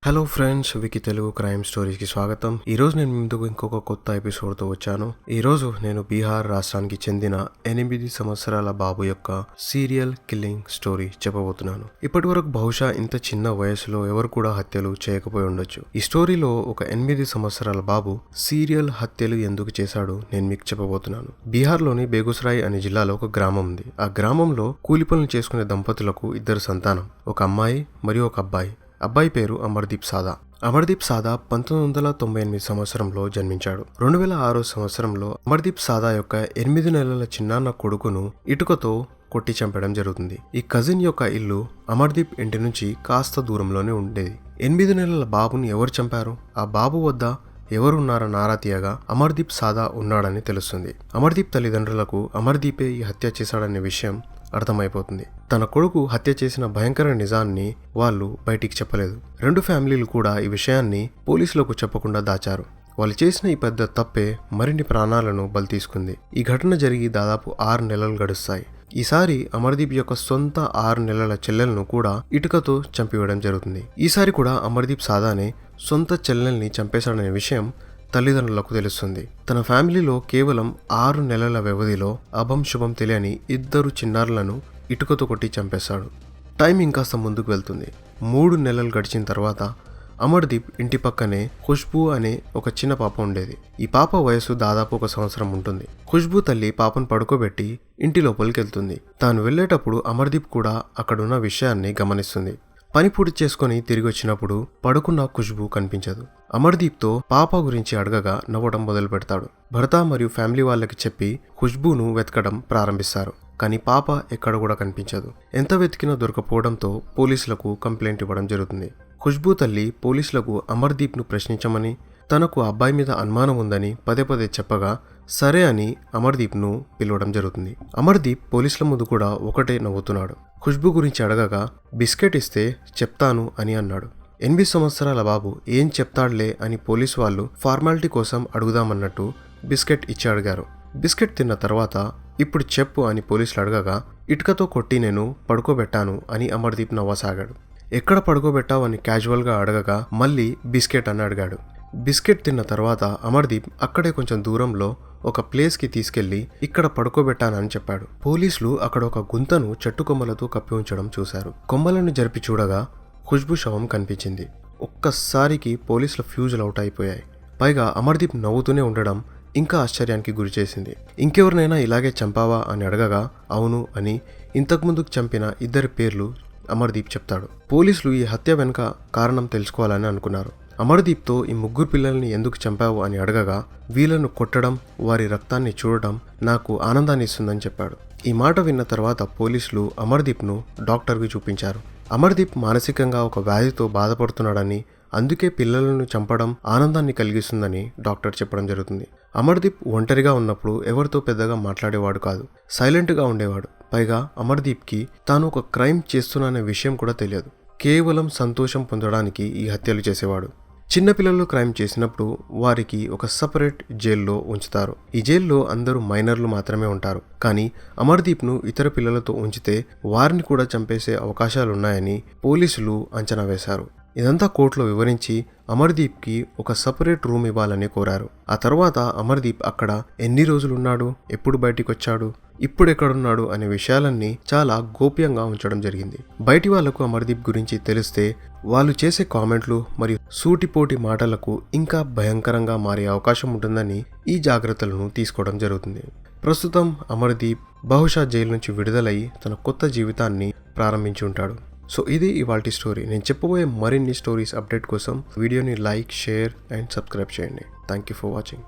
Hello friends, wiki Telugu crime స్టోరీస్కి స్వాగతం. ఈరోజు నేను ముందుకు ఇంకొక కొత్త ఎపిసోడ్తో వచ్చాను. ఈరోజు నేను బీహార్ రాష్ట్రానికి చెందిన 8 సంవత్సరాల బాబు యొక్క సీరియల్ కిల్లింగ్ స్టోరీ చెప్పబోతున్నాను. ఇప్పటి వరకు బహుశా ఇంత చిన్న వయసులో ఎవరు కూడా హత్యలు చేయకపోయి ఉండొచ్చు. ఈ స్టోరీలో ఒక 8 సంవత్సరాల బాబు సీరియల్ హత్యలు ఎందుకు చేశాడు నేను మీకు చెప్పబోతున్నాను. బీహార్లోని బేగుసరాయ్ అనే జిల్లాలో ఒక గ్రామం ఉంది. ఆ గ్రామంలో కూలి పనులు చేసుకునే దంపతులకు 2 సంతానం, ఒక అమ్మాయి మరియు ఒక అబ్బాయి. అబ్బాయి పేరు అమర్దీప్ సాదా. అమర్దీప్ సాదా 1998 సంవత్సరంలో జన్మించాడు. 2006 సంవత్సరంలో అమర్దీప్ సాదా యొక్క 8 నెలల చిన్నాన్న కొడుకును ఇటుకతో కొట్టి చంపడం జరుగుతుంది. ఈ కజిన్ యొక్క ఇల్లు అమర్దీప్ ఇంటి నుంచి కాస్త దూరంలోనే ఉండేది. 8 నెలల బాబుని ఎవరు చంపారు? ఆ బాబు వద్ద ఎవరున్నారని ఆరా తీయగా అమర్దీప్ సాదా ఉన్నాడని తెలుస్తుంది. అమర్దీప్ తల్లిదండ్రులకు అమర్దీపే ఈ హత్య చేశాడనే విషయం అర్థమైపోతుంది. తన కొడుకు హత్య చేసిన భయంకర నిజాన్ని వాళ్ళు బయటికి చెప్పలేదు. 2 ఫ్యామిలీలు కూడా ఈ విషయాన్ని పోలీసులకు చెప్పకుండా దాచారు. వాళ్ళు చేసిన ఈ పెద్ద తప్పే మరిన్ని ప్రాణాలను బలి తీసుకుంది. ఈ ఘటన జరిగి దాదాపు 6 నెలలు గడుస్తాయి. ఈసారి అమర్దీప్ యొక్క సొంత 6 నెలల చెల్లెలను కూడా ఇటుకతో చంపివేయడం జరుగుతుంది. ఈసారి కూడా అమర్దీప్ సాదానే సొంత చెల్లెల్ని చంపేశాడనే విషయం తల్లిదండ్రులకు తెలుస్తుంది. తన ఫ్యామిలీలో కేవలం 6 నెలల వ్యవధిలో అభం శుభం తెలియని 2 చిన్నారులను ఇటుకతో కొట్టి చంపేశాడు. టైం ఇంకాస్త ముందుకు వెళ్తుంది. 3 నెలలు గడిచిన తర్వాత అమర్దీప్ ఇంటి పక్కనే ఖుష్బూ అనే ఒక చిన్న పాప ఉండేది. ఈ పాప వయసు దాదాపు 1 సంవత్సరం ఉంటుంది. ఖుష్బూ తల్లి పాపను పడుకోబెట్టి ఇంటి లోపలికి వెళ్తుంది. తాను వెళ్లేటప్పుడు అమర్దీప్ కూడా అక్కడున్న విషయాన్ని గమనిస్తుంది. పని పూర్తి చేసుకుని తిరిగి వచ్చినప్పుడు పడుకున్న ఖుష్బూ కనిపించదు. అమర్దీప్తో పాప గురించి అడగగా నవ్వడం మొదలు పెడతాడు. భర్త మరియు ఫ్యామిలీ వాళ్ళకి చెప్పి ఖుష్బూను వెతకడం ప్రారంభిస్తారు. కానీ పాప ఎక్కడ కూడా కనిపించదు. ఎంత వెతికినా దొరకపోవడంతో పోలీసులకు కంప్లైంట్ ఇవ్వడం జరుగుతుంది. ఖుష్బూ తల్లి పోలీసులకు అమర్దీప్ను ప్రశ్నించమని, తనకు అబ్బాయి మీద అనుమానం ఉందని పదే పదే చెప్పగా సరే అని అమర్దీప్ను పిలవడం జరుగుతుంది. అమర్దీప్ పోలీసుల ముందు కూడా ఒకటే నవ్వుతున్నాడు. ఖుష్బూ గురించి అడగగా బిస్కెట్ ఇస్తే చెప్తాను అని అన్నాడు. 8 సంవత్సరాల బాబు ఏం చెప్తాడులే అని పోలీసు వాళ్ళు ఫార్మాలిటీ కోసం అడుగుదామన్నట్టు బిస్కెట్ ఇచ్చి అడిగారు. బిస్కెట్ తిన్న తర్వాత ఇప్పుడు చెప్పు అని పోలీసులు అడగగా ఇటుకతో కొట్టి నేను పడుకోబెట్టాను అని అమర్దీప్ నవ్వసాగాడు. ఎక్కడ పడుకోబెట్టావు అని క్యాజువల్గా అడగగా మళ్ళీ బిస్కెట్ అని అడిగాడు. బిస్కెట్ తిన్న తర్వాత అమర్దీప్ అక్కడే కొంచెం దూరంలో ఒక ప్లేస్కి తీసుకెళ్లి ఇక్కడ పడుకోబెట్టానని చెప్పాడు. పోలీసులు అక్కడ ఒక గుంతను చెట్టు కొమ్మలతో కప్పి ఉంచడం చూశారు. కొమ్మలను జరిపి చూడగా ఖుష్బూ శవం కనిపించింది. ఒక్కసారికి పోలీసుల ఫ్యూజులు అవుట్ అయిపోయాయి. పైగా అమర్దీప్ నవ్వుతూనే ఉండడం ఇంకా ఆశ్చర్యానికి గురి చేసింది. ఇంకెవరినైనా ఇలాగే చంపావా అని అడగగా అవును అని ఇంతకుముందుకు చంపిన 2 పేర్లు అమర్దీప్ చెప్తాడు. పోలీసులు ఈ హత్య వెనుక కారణం తెలుసుకోవాలని అనుకున్నారు. అమర్దీప్తో ఈ 3 పిల్లల్ని ఎందుకు చంపావు అని అడగగా వీళ్ళను కొట్టడం, వారి రక్తాన్ని చూడడం నాకు ఆనందాన్ని ఇస్తుందని చెప్పాడు. ఈ మాట విన్న తర్వాత పోలీసులు అమర్దీప్ను డాక్టర్కి చూపించారు. అమర్దీప్ మానసికంగా ఒక వ్యాధితో బాధపడుతున్నాడని, అందుకే పిల్లలను చంపడం ఆనందాన్ని కలిగిస్తుందని డాక్టర్ చెప్పడం జరుగుతుంది. అమర్దీప్ ఒంటరిగా ఉన్నప్పుడు ఎవరితో పెద్దగా మాట్లాడేవాడు కాదు, సైలెంట్గా ఉండేవాడు. పైగా అమర్దీప్కి తాను ఒక క్రైమ్ చేస్తున్నాననే విషయం కూడా తెలియదు. కేవలం సంతోషం పొందడానికి ఈ హత్యలు చేసేవాడు. చిన్నపిల్లలు క్రైమ్ చేసినప్పుడు వారికి ఒక సపరేట్ జైల్లో ఉంచుతారు. ఈ జైల్లో అందరూ మైనర్లు మాత్రమే ఉంటారు. కానీ అమర్దీప్ను ఇతర పిల్లలతో ఉంచితే వారిని కూడా చంపేసే అవకాశాలున్నాయని పోలీసులు అంచనా వేశారు. ఇదంతా కోర్టులో వివరించి అమర్దీప్కి ఒక సపరేట్ రూమ్ ఇవ్వాలని కోరారు. ఆ తర్వాత అమర్దీప్ అక్కడ ఎన్ని రోజులున్నాడు, ఎప్పుడు బయటికి వచ్చాడు, ఇప్పుడు ఎక్కడున్నాడు అనే విషయాలన్నీ చాలా గోప్యంగా ఉంచడం జరిగింది. బయటి వాళ్లకు అమర్దీప్ గురించి తెలిస్తే వాళ్ళు చేసే కామెంట్లు మరియు సూటిపోటి మాటలకు ఇంకా భయంకరంగా మారే అవకాశం ఉంటుందని ఈ జాగ్రత్తలను తీసుకోవడం జరుగుతుంది. ప్రస్తుతం అమర్దీప్ బహుశా జైలు నుంచి విడుదలై తన కొత్త జీవితాన్ని ప్రారంభించి ఉంటాడు. సో ఇది ఇవాల్టి స్టోరీ. నేను చెప్పబోయే మరిన్ని స్టోరీస్ అప్డేట్ కోసం వీడియోని లైక్, షేర్ అండ్ సబ్స్క్రైబ్ చేయండి. Thank you for watching.